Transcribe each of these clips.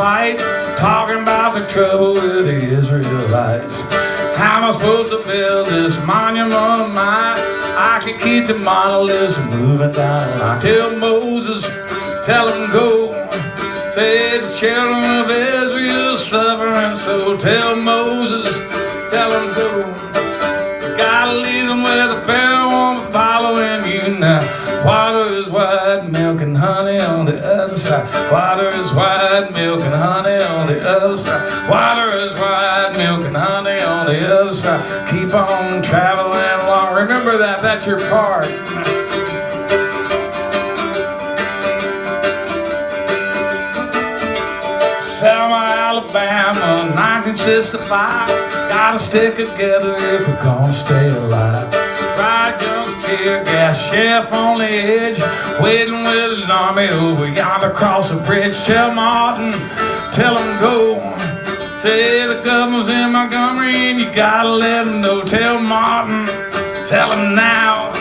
fight, talking about the trouble with the Israelites. How am I supposed to build this monument of mine? I can keep the monoliths moving down the line. Tell Moses, tell him go. Say the children of Israel suffering, so tell Moses, tell him go. You gotta leave them where the Pharaoh won't be following you now. Water is white, milk and honey on the other side. Water is white, milk and honey on the other side. Water is white, milk and honey on the other side. Keep on traveling along. Remember that, that's your part. Selma, Alabama, 1965. Gotta stick together if we're gonna stay alive. Riot guns, tear gas, chef on the edge, waiting with an army over yonder across the bridge. Tell Martin, tell him go. Say the governor's in Montgomery and you gotta let him know. Tell Martin, tell him now.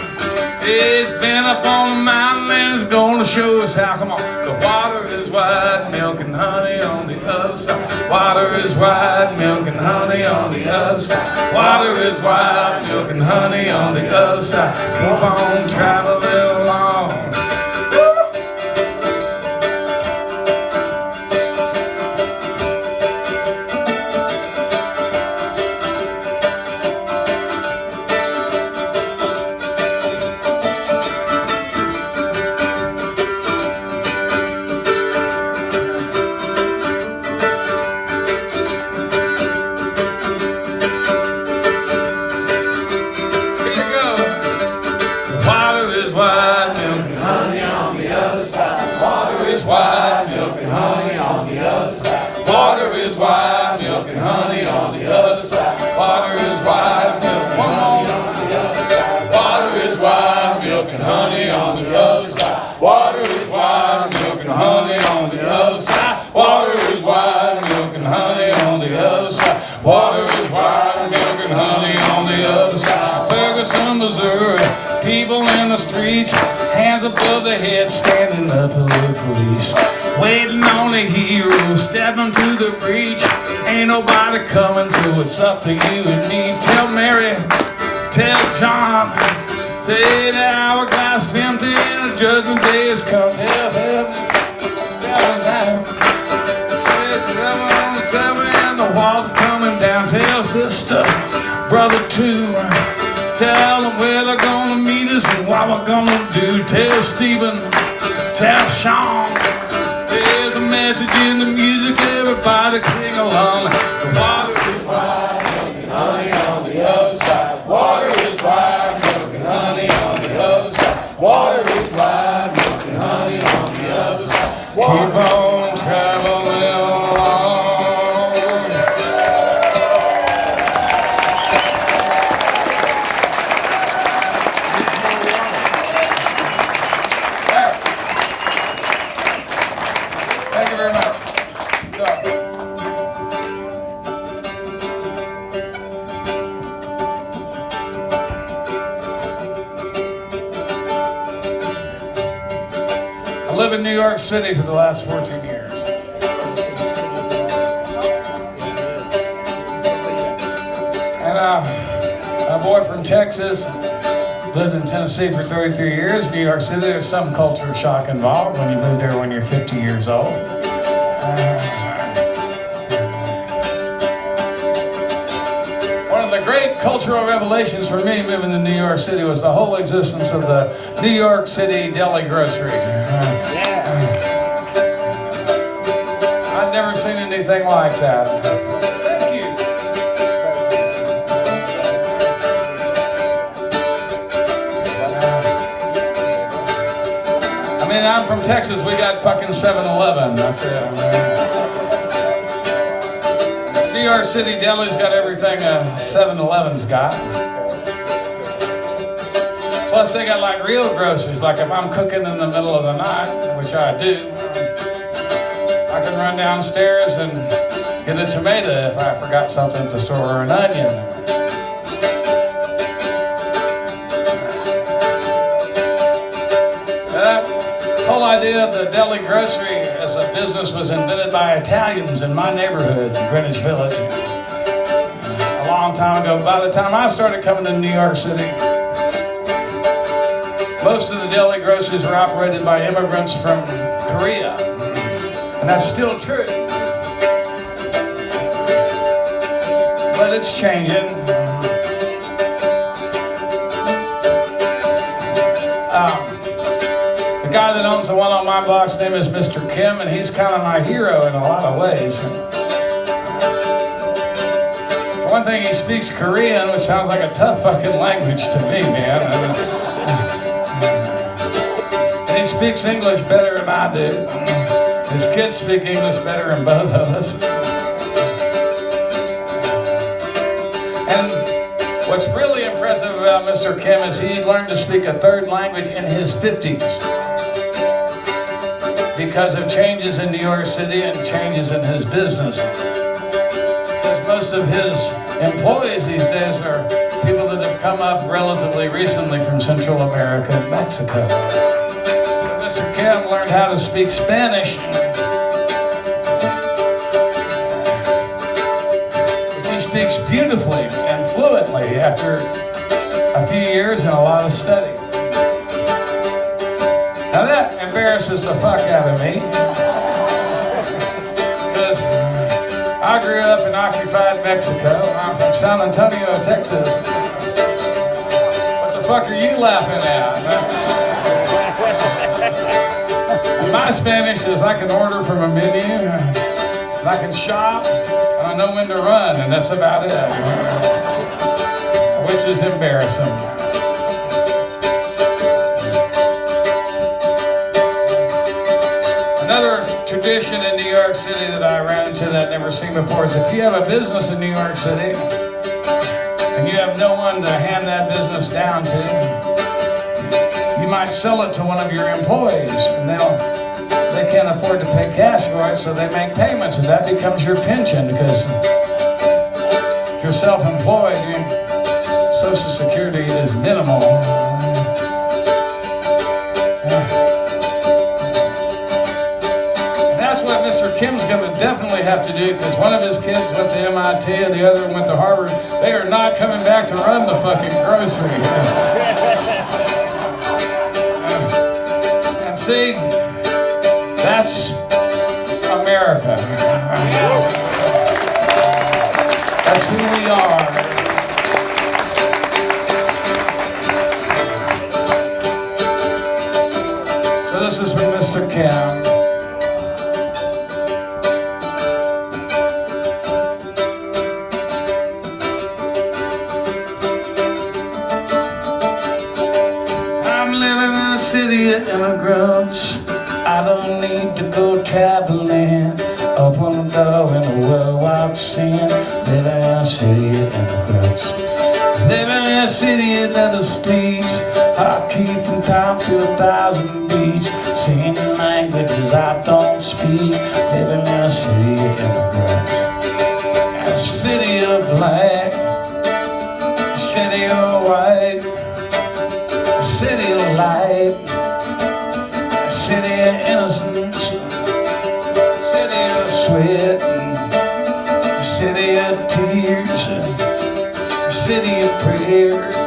It's been up on the mountain and it's gonna show us how. Come on. The water is white, milk and honey on the other side. Water is white, milk and honey on the other side. Water is white, milk and honey on the other side. Keep on traveling along. White milk and honey on the other side. Water is white milk and honey on the other side. Water is white milk and honey on the other side. Water is white milk and honey on the other side. Water is white milk and honey on the other side. Water is white milk and honey on the other side. Water is white milk and honey on the other side. Ferguson, Missouri, people in the streets, hands above their heads, standing up for the police, waiting on a hero, stepping to the breach. Ain't nobody coming, so it's up to you and me. Tell Mary, tell John, say the hourglass is empty and the judgment day has come. Tell him, tell me, and the walls are coming down. Tell sister, brother too, tell them where they're gonna meet us and what we're gonna do. Tell Stephen, tell Shawn, there's a message in the music, everybody sing along. The water is white, milk and honey on the other side. Water is white, milk and honey on the other side. Water is white, milk and honey on the other side. Keep on traveling along. Thank you very much. I live in New York City for the last 14 years. And a boy from Texas, lived in Tennessee for 33 years. New York City, there's some culture shock involved when you move there when you're 50 years old. One of the great cultural revelations for me moving to New York City was the whole existence of the New York City Deli grocery. I'd never seen anything like that. Thank you. I mean, I'm from Texas. We got fucking 7-Eleven. That's it. New York City Deli's got everything a 7-Eleven's got. Plus, they got like real groceries. Like if I'm cooking in the middle of the night, which I do, I can run downstairs and get a tomato if I forgot something at the store, or an onion. That whole idea of the deli grocery as a business was invented by Italians in my neighborhood in Greenwich Village a long time ago. By the time I started coming to New York City, most of the deli groceries were operated by immigrants from Korea, and that's still true. But it's changing. The guy that owns the one on my block's name is Mr. Kim, and he's kind of my hero in a lot of ways. For one thing, he speaks Korean, which sounds like a tough fucking language to me, man. And he speaks English better than I do. His kids speak English better than both of us. And what's really impressive about Mr. Kim is he learned to speak a third language in his 50s because of changes in New York City and changes in his business. Because most of his employees these days are people that have come up relatively recently from Central America and Mexico. So Mr. Kim learned how to speak Spanish, which he speaks beautifully and fluently after a few years and a lot of study. Now that embarrasses the fuck out of me, because I grew up in occupied Mexico. I'm from San Antonio, Texas. What the fuck are you laughing at? My Spanish is I can order from a menu, and I can shop, and I know when to run, and that's about it, which is embarrassing. Another tradition in New York City that I ran into that I'd never seen before is if you have a business in New York City and you have no one to hand that business down to, you might sell it to one of your employees, and they can't afford to pay cash for it, so they make payments, and that becomes your pension, because if you're self-employed, your Social Security is minimal. That's what Mr. Kim's going to definitely have to do, because one of his kids went to MIT and the other went to Harvard. They are not coming back to run the fucking grocery. And see, that's America. That's who we are. So this is from Mr. Kim. City of immigrants, I don't need to go traveling. Open the door and the world walks in. Living in a city of immigrants, living in a city that never sleeps. I keep from time to 1,000 beats, singing languages I don't speak. Living in a city of immigrants, a city of black, a city of white, a city of light, a city of innocence, a city of sweat, a city of tears, a city of prayer.